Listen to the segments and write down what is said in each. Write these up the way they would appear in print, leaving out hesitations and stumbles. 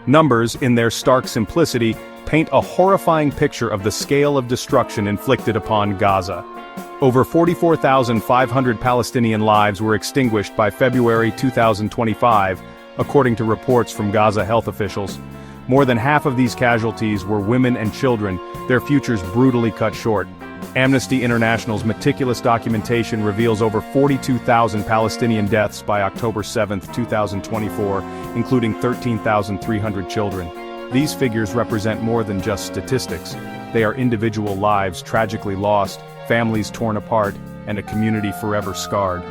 Numbers, in their stark simplicity, paint a horrifying picture of the scale of destruction inflicted upon Gaza. Over 44,500 Palestinian lives were extinguished by February 2025, according to reports from Gaza health officials. More than half of these casualties were women and children, their futures brutally cut short. Amnesty International's meticulous documentation reveals over 42,000 Palestinian deaths by October 7, 2024, including 13,300 children. These figures represent more than just statistics. They are individual lives tragically lost, families torn apart, and a community forever scarred.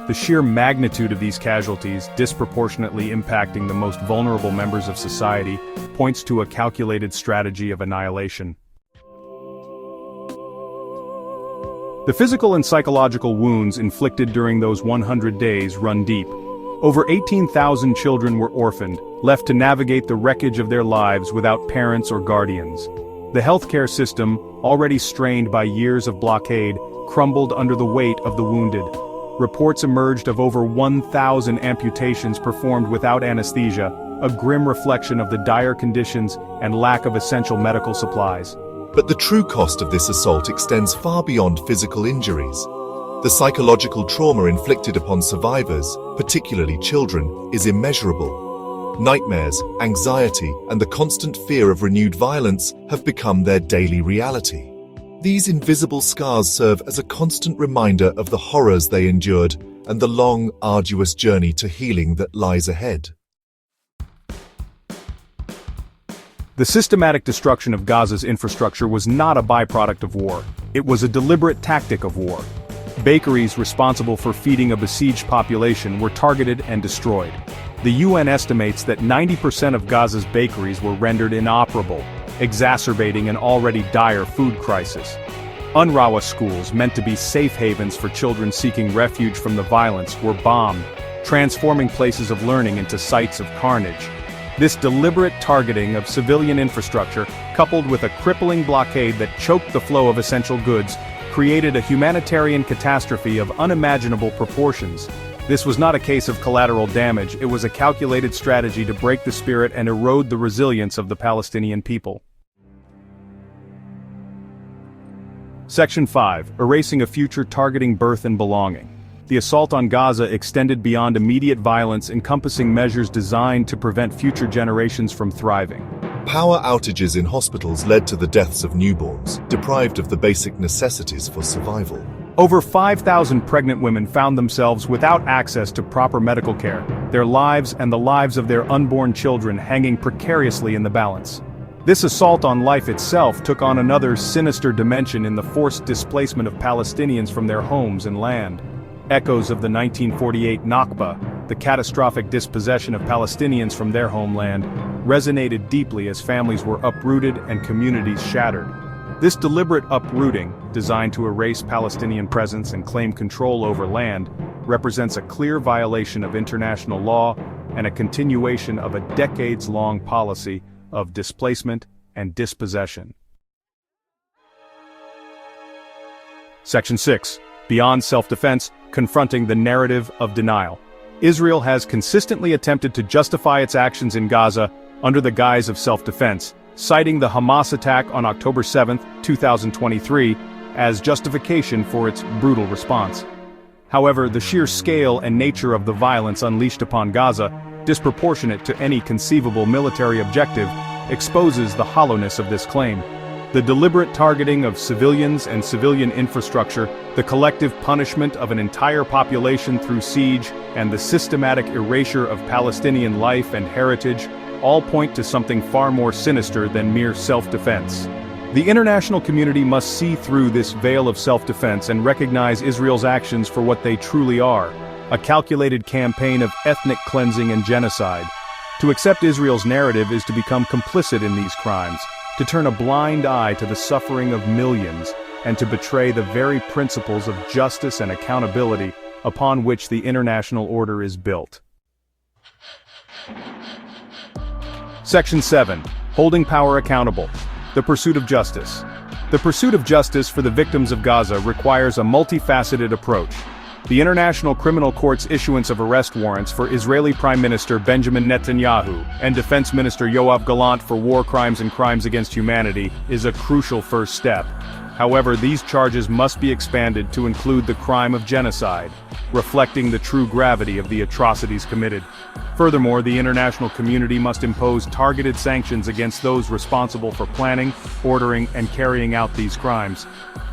The sheer magnitude of these casualties, disproportionately impacting the most vulnerable members of society, points to a calculated strategy of annihilation. The physical and psychological wounds inflicted during those 100 days run deep. Over 18,000 children were orphaned, left to navigate the wreckage of their lives without parents or guardians. The healthcare system, already strained by years of blockade, crumbled under the weight of the wounded. Reports emerged of over 1,000 amputations performed without anesthesia, a grim reflection of the dire conditions and lack of essential medical supplies. But the true cost of this assault extends far beyond physical injuries. The psychological trauma inflicted upon survivors, particularly children, is immeasurable. Nightmares, anxiety, and the constant fear of renewed violence have become their daily reality. These invisible scars serve as a constant reminder of the horrors they endured and the long, arduous journey to healing that lies ahead. The systematic destruction of Gaza's infrastructure was not a byproduct of war. It was a deliberate tactic of war. Bakeries responsible for feeding a besieged population were targeted and destroyed. The UN estimates that 90% of Gaza's bakeries were rendered inoperable, exacerbating an already dire food crisis. UNRWA schools, meant to be safe havens for children seeking refuge from the violence, were bombed, transforming places of learning into sites of carnage. This deliberate targeting of civilian infrastructure, coupled with a crippling blockade that choked the flow of essential goods, created a humanitarian catastrophe of unimaginable proportions. This was not a case of collateral damage, it was a calculated strategy to break the spirit and erode the resilience of the Palestinian people. Section 5. Erasing a future targeting birth and belonging. The assault on Gaza extended beyond immediate violence, encompassing measures designed to prevent future generations from thriving. Power outages in hospitals led to the deaths of newborns, deprived of the basic necessities for survival. Over 5,000 pregnant women found themselves without access to proper medical care, their lives and the lives of their unborn children hanging precariously in the balance. This assault on life itself took on another sinister dimension in the forced displacement of Palestinians from their homes and land. Echoes of the 1948 Nakba, the catastrophic dispossession of Palestinians from their homeland, resonated deeply as families were uprooted and communities shattered. This deliberate uprooting, designed to erase Palestinian presence and claim control over land, represents a clear violation of international law and a continuation of a decades-long policy of displacement and dispossession. Section 6. Beyond self-defense, confronting the narrative of denial. Israel has consistently attempted to justify its actions in Gaza under the guise of self-defense, citing the Hamas attack on October 7, 2023, as justification for its brutal response. However, the sheer scale and nature of the violence unleashed upon Gaza, disproportionate to any conceivable military objective, exposes the hollowness of this claim. The deliberate targeting of civilians and civilian infrastructure, the collective punishment of an entire population through siege, and the systematic erasure of Palestinian life and heritage all point to something far more sinister than mere self-defense. The international community must see through this veil of self-defense and recognize Israel's actions for what they truly are, a calculated campaign of ethnic cleansing and genocide. To accept Israel's narrative is to become complicit in these crimes, to turn a blind eye to the suffering of millions, and to betray the very principles of justice and accountability upon which the international order is built. Section 7. Holding power accountable. The pursuit of justice. The pursuit of justice for the victims of Gaza requires a multifaceted approach. The International Criminal Court's issuance of arrest warrants for Israeli Prime Minister Benjamin Netanyahu and Defense Minister Yoav Gallant for war crimes and crimes against humanity is a crucial first step. However, these charges must be expanded to include the crime of genocide, reflecting the true gravity of the atrocities committed. Furthermore, the international community must impose targeted sanctions against those responsible for planning, ordering, and carrying out these crimes.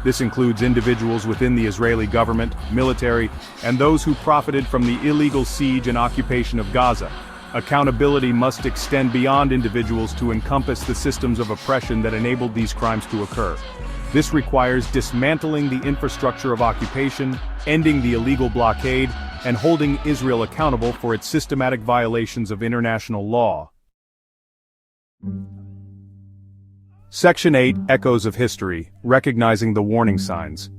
This includes individuals within the Israeli government, military, and those who profited from the illegal siege and occupation of Gaza. Accountability must extend beyond individuals to encompass the systems of oppression that enabled these crimes to occur. This requires dismantling the infrastructure of occupation, ending the illegal blockade, and holding Israel accountable for its systematic violations of international law. Section 8, Echoes of History, Recognizing the Warning Signs.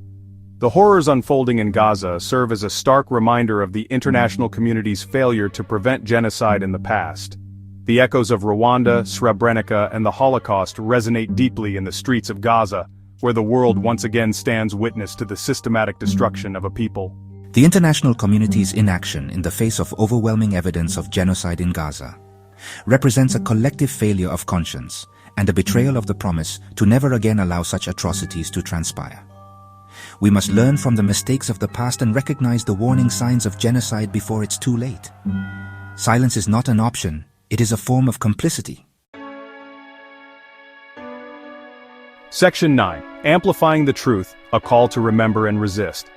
The horrors unfolding in Gaza serve as a stark reminder of the international community's failure to prevent genocide in the past. The echoes of Rwanda, Srebrenica, and the Holocaust resonate deeply in the streets of Gaza, where the world once again stands witness to the systematic destruction of a people. The international community's inaction in the face of overwhelming evidence of genocide in Gaza represents a collective failure of conscience and a betrayal of the promise to never again allow such atrocities to transpire. We must learn from the mistakes of the past and recognize the warning signs of genocide before it's too late. Silence is not an option, it is a form of complicity. Section 9, Amplifying the Truth, A Call to Remember and Resist.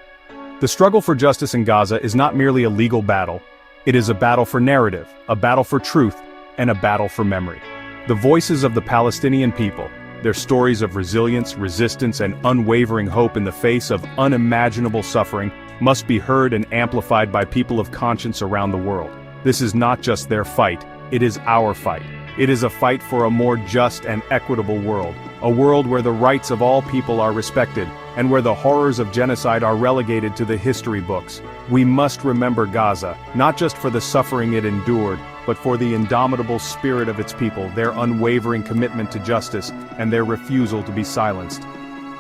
The struggle for justice in Gaza is not merely a legal battle. It is a battle for narrative, a battle for truth, and a battle for memory. The voices of the Palestinian people, their stories of resilience, resistance, and unwavering hope in the face of unimaginable suffering, must be heard and amplified by people of conscience around the world. This is not just their fight, it is our fight. It is a fight for a more just and equitable world, a world where the rights of all people are respected, and where the horrors of genocide are relegated to the history books. We must remember Gaza, not just for the suffering it endured, but for the indomitable spirit of its people, their unwavering commitment to justice, and their refusal to be silenced.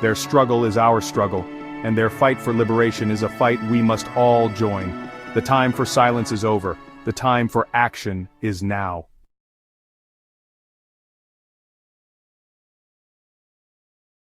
Their struggle is our struggle, and their fight for liberation is a fight we must all join. The time for silence is over. The time for action is now.